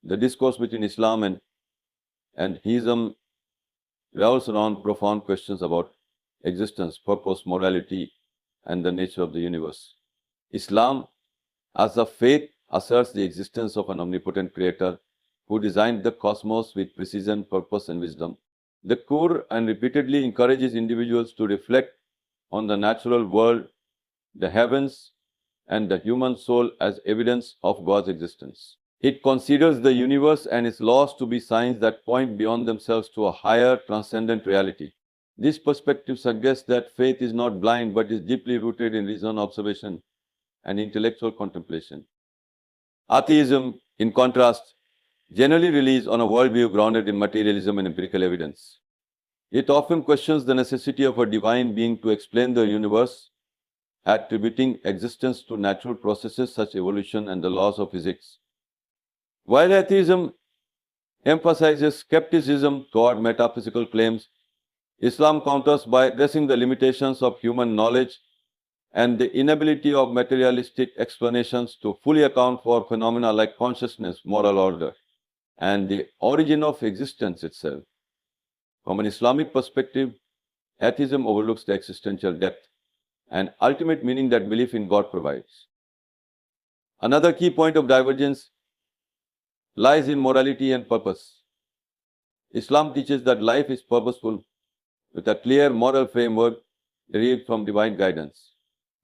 The discourse between Islam and Heism revolves around profound questions about existence, purpose, morality, and the nature of the universe. Islam, as a faith, asserts the existence of an omnipotent creator who designed the cosmos with precision, purpose, and wisdom. The Quran repeatedly encourages individuals to reflect on the natural world, the heavens, and the human soul as evidence of God's existence. It considers the universe and its laws to be signs that point beyond themselves to a higher, transcendent reality. This perspective suggests that faith is not blind but is deeply rooted in reason, observation, and intellectual contemplation. Atheism, in contrast, generally relies on a worldview grounded in materialism and empirical evidence. It often questions the necessity of a divine being to explain the universe, attributing existence to natural processes such as evolution and the laws of physics. While atheism emphasizes skepticism toward metaphysical claims, Islam counters by addressing the limitations of human knowledge and the inability of materialistic explanations to fully account for phenomena like consciousness, moral order, and the origin of existence itself. From an Islamic perspective, atheism overlooks the existential depth and ultimate meaning that belief in God provides. Another key point of divergence lies in morality and purpose. Islam teaches that life is purposeful with a clear moral framework derived from divine guidance.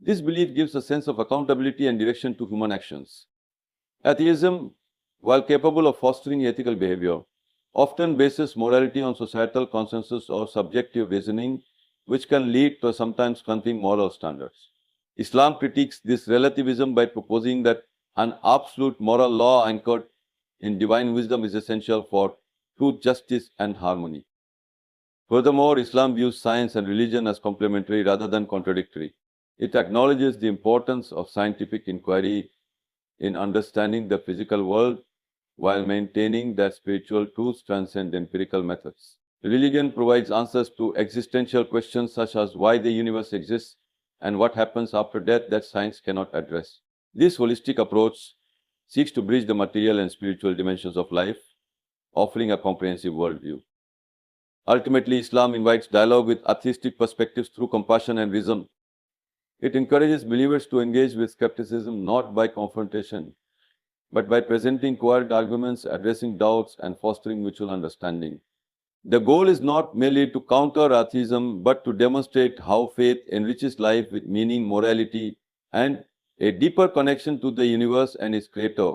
This belief gives a sense of accountability and direction to human actions. Atheism, while capable of fostering ethical behavior, often bases morality on societal consensus or subjective reasoning, which can lead to sometimes conflicting moral standards. Islam critiques this relativism by proposing that an absolute moral law anchored in divine wisdom is essential for truth, justice, and harmony. Furthermore, Islam views science and religion as complementary rather than contradictory. It acknowledges the importance of scientific inquiry in understanding the physical world while maintaining that spiritual truths transcend empirical methods. Religion provides answers to existential questions such as why the universe exists and what happens after death that science cannot address. This holistic approach seeks to bridge the material and spiritual dimensions of life, offering a comprehensive worldview. Ultimately, Islam invites dialogue with atheistic perspectives through compassion and reason. It encourages believers to engage with skepticism not by confrontation, but by presenting coherent arguments, addressing doubts, and fostering mutual understanding. The goal is not merely to counter atheism, but to demonstrate how faith enriches life with meaning, morality, and a deeper connection to the universe and its creator.